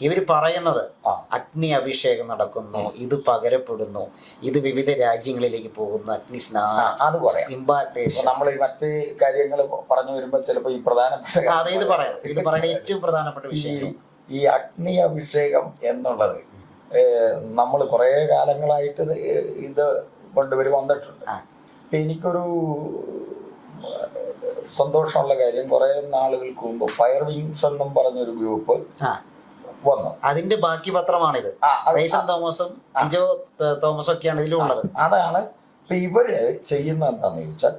ഇവർ പറയുന്നത് അഗ്നി അഭിഷേകം നടക്കുന്നു, ഇത് പകരപ്പെടുന്നു, ഇത് വിവിധ രാജ്യങ്ങളിലേക്ക് പോകുന്നു, അഗ്നി സ്നാനം, അത് പറയാം, ഇമ്പാർട്ടേഷൻ. നമ്മൾ ഈ മറ്റ് കാര്യങ്ങൾ പറഞ്ഞു വരുമ്പോൾ ചിലപ്പോൾ ഈ പ്രധാനപ്പെട്ട ഇത് പറയുന്നത് ഏറ്റവും പ്രധാനപ്പെട്ട വിഷയം ഈ അഗ്നി അഭിഷേകം എന്നുള്ളത് നമ്മൾ കുറേ കാലങ്ങളായിട്ട് ഇത് കൊണ്ടുവരും വന്നിട്ടുണ്ട്. എനിക്കൊരു സന്തോഷമുള്ള കാര്യം, കുറെ നാളുകൾക്ക് മുമ്പ് ഫയർ വിങ്സ് എന്നും പറഞ്ഞൊരു ഗ്രൂപ്പ് വന്നു. അതിന്റെ ബാക്കി പത്രമാണിത്. തോമസും ജിജോ തോമസും ഒക്കെയാണ് ഇതിലുള്ളത്. അതാണ് ഇപ്പൊ ഇവര് ചെയ്യുന്നത് എന്താന്ന് ചോദിച്ചാൽ,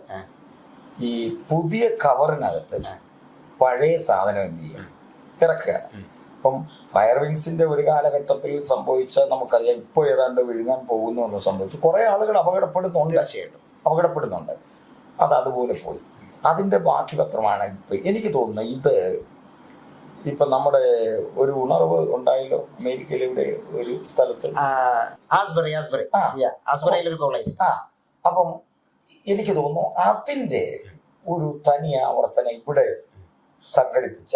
ഈ പുതിയ കവറിനകത്ത് പഴയ സാധനം എന്ത് ചെയ്യും ഇറക്കുകയാണ്. ഇപ്പം ഫയർ വിങ്സിന്റെ ഒരു കാലഘട്ടത്തിൽ സംഭവിച്ച നമുക്കറിയാം, ഇപ്പൊ ഏതാണ്ട് വിഴുങ്ങാൻ പോകുന്നു എന്ന് സംഭവിച്ചു. കുറെ ആളുകൾ അപകടപ്പെടുന്നുണ്ട്. അത് അതുപോലെ പോയി. അതിന്റെ ബാക്കി പത്രമാണ് ഇപ്പൊ എനിക്ക് തോന്നുന്നത്. ഇത് ഇപ്പൊ നമ്മുടെ ഒരു ഉണർവ് ഉണ്ടായല്ലോ അമേരിക്കയിലെ ഇവിടെ ഒരു സ്ഥലത്ത്, അപ്പം എനിക്ക് തോന്നുന്നു അതിന്റെ ഒരു തനി ആവർത്തനം ഇവിടെ സംഘടിപ്പിച്ച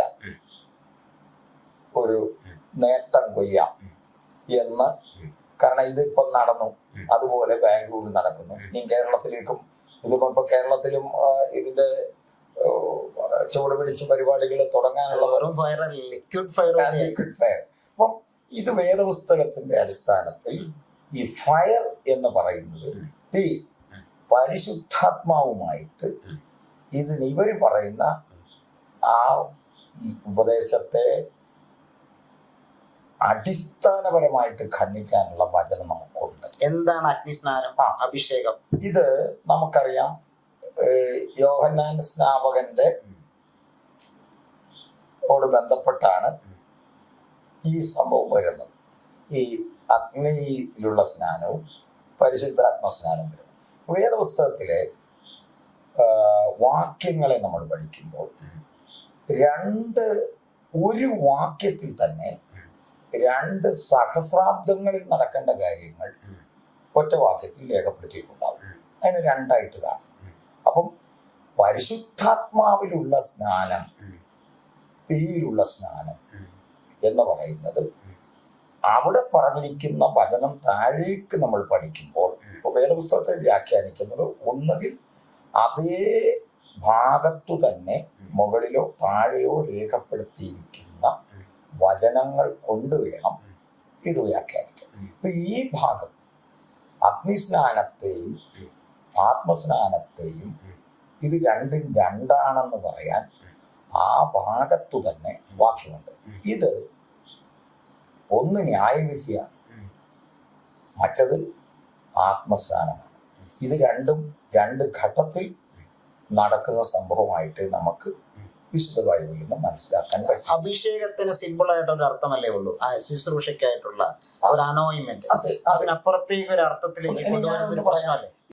ഒരു നേട്ടം കൊയ്യാം എന്ന്. കാരണം ഇതിപ്പം നടന്നു, അതുപോലെ ബാംഗ്ലൂരിൽ നടക്കുന്നു, ഇനി കേരളത്തിലേക്കും. ഇതിപ്പോ ഇപ്പൊ കേരളത്തിലും ഇതിന്റെ ചുവട് പിടിച്ച് പരിപാടികൾ തുടങ്ങാനുള്ള ലിക്വിഡ് ഫയർ. അപ്പം ഇത് വേദപുസ്തകത്തിന്റെ അടിസ്ഥാനത്തിൽ ഈ ഫയർ എന്ന് പറയുന്നത് തീ, പരിശുദ്ധാത്മാവുമായിട്ട് ഇതിന് ഇവര് പറയുന്ന ആ ഉപദേശത്തെ അടിസ്ഥാനപരമായിട്ട് ഖണ്ഡിക്കാനുള്ള വചനം നമുക്കുണ്ട്. എന്താണ് അഗ്നിസ്നാനം, അഭിഷേകം? ഇത് നമുക്കറിയാം, യോഹന്നാൻ സ്നാപകന്റെ ഓട് ബന്ധപ്പെട്ടാണ് ഈ സംഭവം വരുന്നത്. ഈ അഗ്നിയിലുള്ള സ്നാനവും പരിശുദ്ധാത്മ സ്നാനവും വരുന്നത്. വേദപുസ്തകത്തിലെ വാക്യങ്ങളെ നമ്മൾ പഠിക്കുമ്പോൾ ഒരു വാക്യത്തിൽ തന്നെ 2 സഹസ്രാബ്ദങ്ങളിൽ നടക്കേണ്ട കാര്യങ്ങൾ ഒറ്റ വാക്യത്തിൽ രേഖപ്പെടുത്തിയിട്ടുണ്ടാവും. അതിന് 2 ആയിട്ട് കാണും. അപ്പം പരിശുദ്ധാത്മാവിലുള്ള സ്നാനം, തീയിലുള്ള സ്നാനം എന്ന് പറയുന്നത് അവിടെ പറഞ്ഞിരിക്കുന്ന വചനം താഴേക്ക് നമ്മൾ പഠിക്കുമ്പോൾ വേദപുസ്തകത്തെ വ്യാഖ്യാനിക്കുന്നത് ഒന്നുകിൽ അതേ ഭാഗത്തു തന്നെ മുകളിലോ താഴെയോ രേഖപ്പെടുത്തിയിരിക്കുന്ന വചനങ്ങൾ കൊണ്ടുവേണം ഇത് വ്യാഖ്യാനിക്കാൻ. അപ്പൊ ഈ ഭാഗം അഗ്നിസ്നാനത്തെയും ആത്മസ്നാനത്തെയും ഇത് രണ്ടും രണ്ടാണെന്ന് പറയാൻ ആ ഭാഗത്തു തന്നെ വാക്യമുണ്ട്. ഇത് ഒന്ന് ന്യായവിധിയാണ്, മറ്റത് ആത്മസ്നാനമാണ്. ഇത് രണ്ടും 2 ഘട്ടത്തിൽ നടക്കുന്ന സംഭവമായിട്ട് നമുക്ക് വിശുദ്ധ ബൈബിളിൽ നിന്ന് മനസ്സിലാക്കാൻ പറ്റും. അഭിഷേകത്തിന് സിമ്പിൾ ആയിട്ടൊരു അർത്ഥമല്ലേ ഉള്ളൂ, ശുശ്രൂഷയ്ക്കായിട്ടുള്ള ഒരു അനോയിൻമെന്റ്. അതിനപ്പുറത്തേക്ക് ഒരു അർത്ഥത്തിലേക്ക് കൊണ്ടുവരുന്നൊരു പ്രശ്നമല്ലേ?